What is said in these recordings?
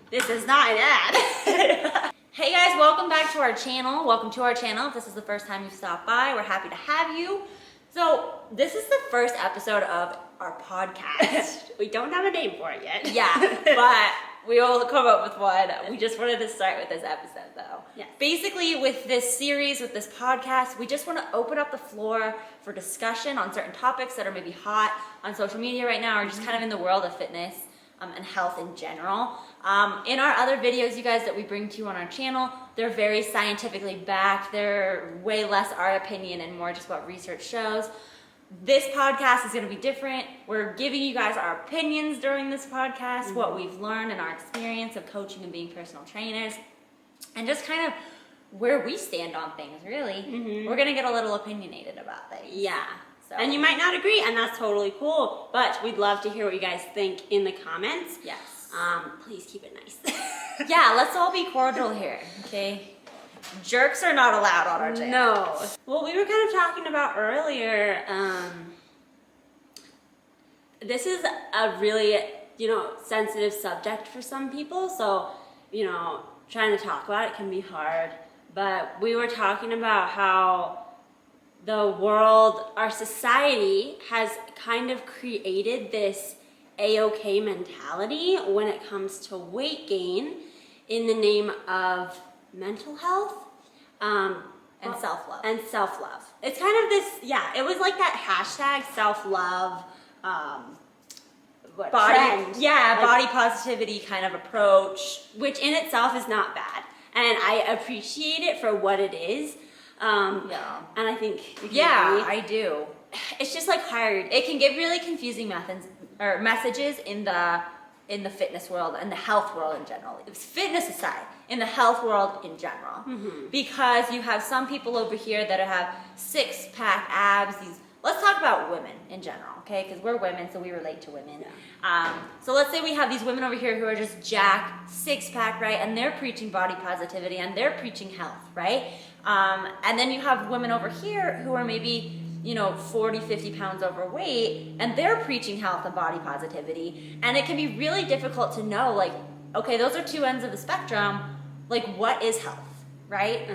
This is not an ad. Hey guys, welcome back to our channel. Welcome to our channel. If this is the first time you've stopped by, we're happy to have you. So this is the first episode of our podcast. We don't have a name for it yet. Yeah, but we will come up with one. We just wanted to start with this episode though. Yes. Basically with this series, with this podcast, we just want to open up the floor for discussion on certain topics that are maybe hot on social media right now or just kind of in the world of fitness and health in general. In our other videos, you guys, that we bring to you on our channel, they're very scientifically backed. They're way less our opinion and more just what research shows. This podcast is going to be different. We're giving you guys our opinions during this podcast, what we've learned in our experience of coaching and being personal trainers, and just kind of where we stand on things, really. We're going to get a little opinionated about things. Yeah. So. And you might not agree, and that's totally cool, but we'd love to hear what you guys think in the comments. Yes. Please keep it nice. Yeah, let's all be cordial here, okay? Jerks are not allowed on our channel. No. Well, we were kind of talking about earlier, this is a really, sensitive subject for some people, so, trying to talk about it can be hard, but we were talking about how the world, our society has kind of created this A-OK mentality when it comes to weight gain in the name of mental health And self-love. and self-love. It's kind of this, it was like that hashtag self-love trend. Body positivity kind of approach. Which in itself is not bad. And I appreciate it for what it is. And I think you can agree. I do. It's just like hard. It can give really confusing methods or messages in the fitness world and the health world in general. Fitness aside, in the health world in general, because you have some people over here that have six-pack abs. Let's talk about women in general, okay? Because we're women, so we relate to women. So let's say we have these women over here who are just jacked, six-pack, right? And they're preaching body positivity and they're preaching health, right? And then you have women over here who are maybe 40, 50 pounds overweight, and they're preaching health and body positivity. And it can be really difficult to know, like, okay, those are two ends of the spectrum. Like, what is health, right?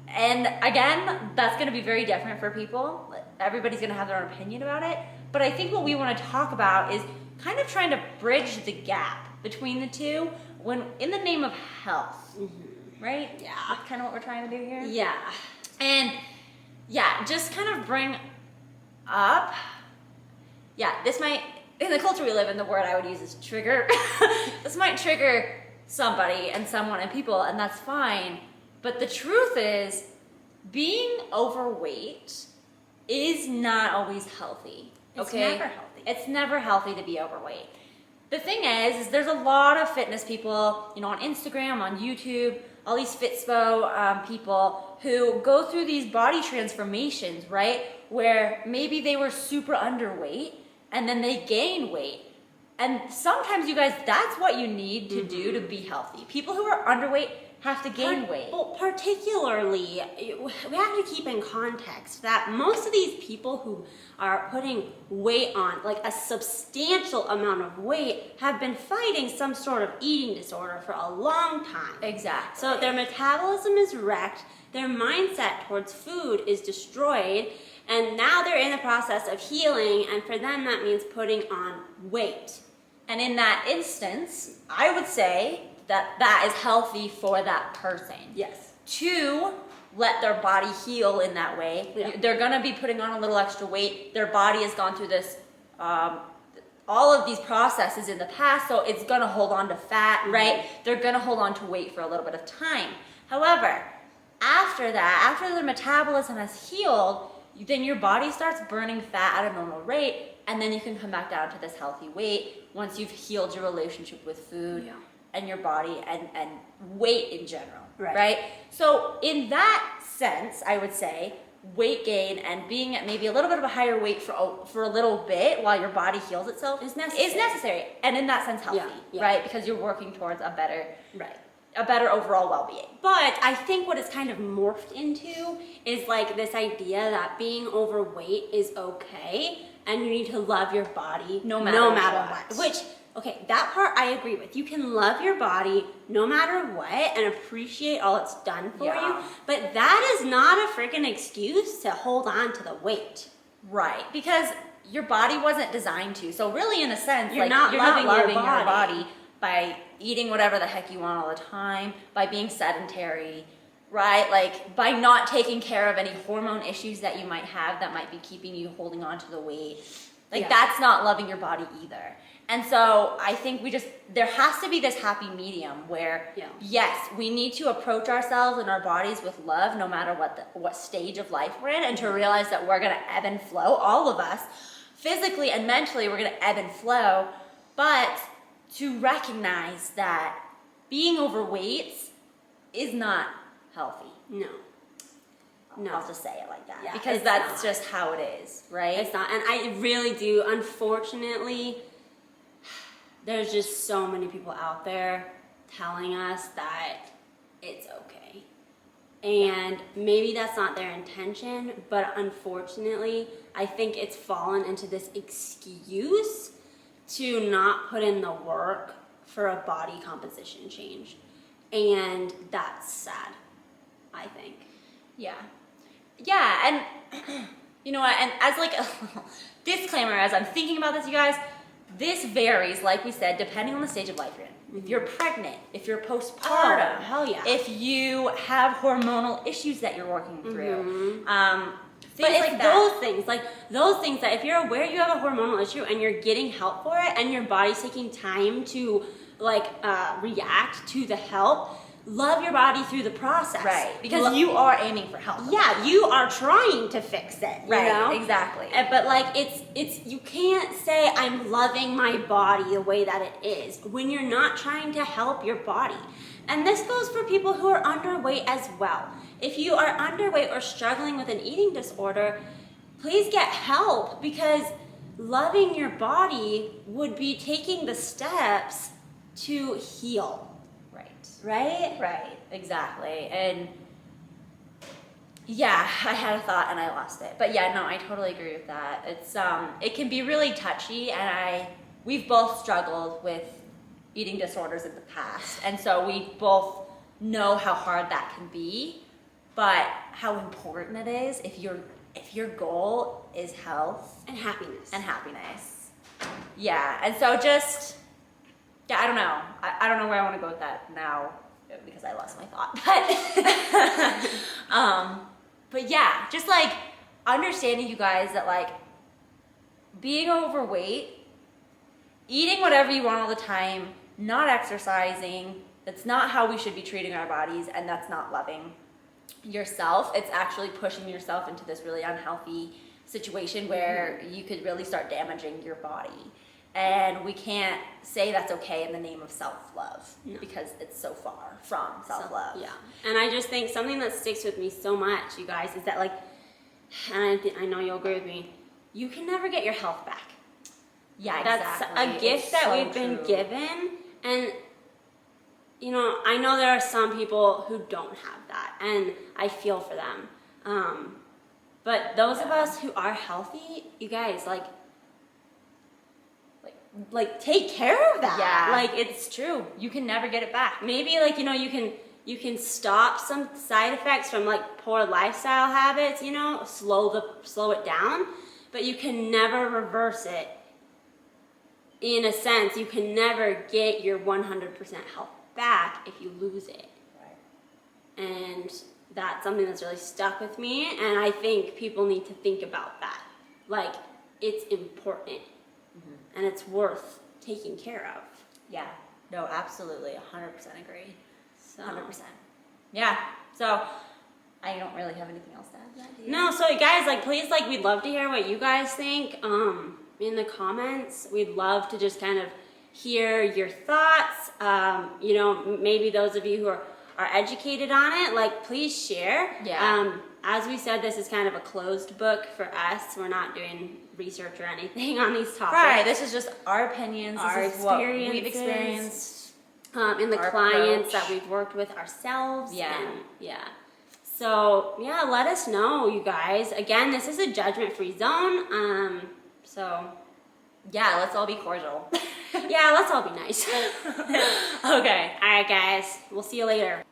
And again, that's going to be very different for people. Everybody's going to have their own opinion about it. But I think what we want to talk about is kind of trying to bridge the gap between the two when in the name of health, right? Yeah. That's kind of what we're trying to do here. Yeah. And just kind of bring up, this might, in the culture we live in, the word I would use is trigger. This might trigger somebody and someone and people, and that's fine. But the truth is, being overweight is not always healthy. It's Okay? never healthy. It's never healthy to be overweight. The thing is there's a lot of fitness people, on Instagram, on YouTube, all these Fitspo people who go through these body transformations, right? Where maybe they were super underweight and then they gain weight. And sometimes, you guys, that's what you need to do to be healthy. People who are underweight have to gain weight. Well, particularly, we have to keep in context that most of these people who are putting weight on, like a substantial amount of weight, have been fighting some sort of eating disorder for a long time. Exactly. So their metabolism is wrecked, their mindset towards food is destroyed, and now they're in the process of healing, and for them that means putting on weight. And in that instance, I would say that is healthy for that person. Yes. To let their body heal in that way. Yeah. They're going to be putting on a little extra weight. Their body has gone through this, all of these processes in the past, so it's going to hold on to fat, right? They're going to hold on to weight for a little bit of time. However, after that, after their metabolism has healed, then your body starts burning fat at a normal rate, and then you can come back down to this healthy weight once you've healed your relationship with food and your body and weight in general, right? So in that sense, I would say weight gain and being at maybe a little bit of a higher weight for a little bit while your body heals itself is necessary. And in that sense, healthy, right? Because you're working towards a better overall well-being. But I think what it's kind of morphed into is like this idea that being overweight is okay and you need to love your body no matter what. Which okay, that part I agree with. You can love your body no matter what and appreciate all it's done for Yeah. you, but that is not a freaking excuse to hold on to the weight. Right, because your body wasn't designed to. So really, in a sense, You're like, not you're not loving loving your your body. body by eating whatever the heck you want all the time, by being sedentary, right? Like by not taking care of any hormone issues that you might have that might be keeping you holding on to the weight. Like Yeah. that's not loving your body either. And so I think there has to be this happy medium where, Yeah. yes, we need to approach ourselves and our bodies with love no matter what stage of life we're in, and to realize that we're going to ebb and flow, all of us, physically and mentally, we're going to ebb and flow, but to recognize that being overweight is not healthy. No. No. I'll just say it like that. Yeah, because it's that's not. just how it is, right? It's not, and I really do, unfortunately, there's just so many people out there telling us that it's okay. And maybe that's not their intention, but unfortunately, I think it's fallen into this excuse to not put in the work for a body composition change. And that's sad, I think. Yeah. Yeah, and you know what, and as like a disclaimer, as I'm thinking about this, you guys, this varies, like we said, depending on the stage of life you're in. If you're pregnant, if you're postpartum, Oh, hell yeah. if you have hormonal issues that you're working through, But things it's like that. those things that if you're aware you have a hormonal issue and you're getting help for it and your body's taking time to react to the help, love your body through the process. Right, because you are aiming for health. Yeah, you are trying to fix it. You Right, know? exactly. But like it's you can't say I'm loving my body the way that it is when you're not trying to help your body. And this goes for people who are underweight as well. If you are underweight or struggling with an eating disorder, please get help, because loving your body would be taking the steps to heal. Right? Right, exactly. And yeah, I had a thought and I lost it. But yeah, no, I totally agree with that. It's it can be really touchy, and we've both struggled with eating disorders in the past. And so we both know how hard that can be, but how important it is if your goal is health And happiness. and happiness. Yeah, and so just yeah, I don't know. I don't know where I want to go with that now because I lost my thought. But yeah, just like understanding, you guys, that like being overweight, eating whatever you want all the time, not exercising, that's not how we should be treating our bodies, and that's not loving yourself. It's actually pushing yourself into this really unhealthy situation where you could really start damaging your body. And we can't say that's okay in the name of self-love, because it's so far from self-love. Yeah. And I just think something that sticks with me so much, you guys, is that like, and I know you'll agree with me, you can never get your health back. Yeah, That's exactly. a gift It's that so we've been true. given. And, you know, I know there are some people who don't have that, and I feel for them. But those of us who are healthy, you guys, like take care of that. Yeah, Like it's true. You can never get it back. maybe like, you know, you can stop some side effects from like poor lifestyle habits, you know, slow it down, but you can never reverse it. In a sense, you can never get your 100% health back if you lose it. Right. And that's something that's really stuck with me, and I think people need to think about that. Like, it's important, and it's worth taking care of. Yeah. No, absolutely. 100% agree. So 100%. Yeah. So I don't really have anything else to add to that. Do you? No, so guys, like, please, like, we'd love to hear what you guys think in the comments. We'd love to just kind of hear your thoughts. You know, maybe those of you who are educated on it, like, please share. Yeah. As we said, this is kind of a closed book for us. We're not doing research or anything on these topics. Right. This is just our opinions. Our this is what experiences. we've experienced. And the Our clients approach. that we've worked with ourselves. Yeah. And, yeah. So, yeah, let us know, you guys. Again, this is a judgment-free zone. So, Yeah, let's all be cordial. Yeah, let's all be nice. Okay. All right, guys. We'll see you later.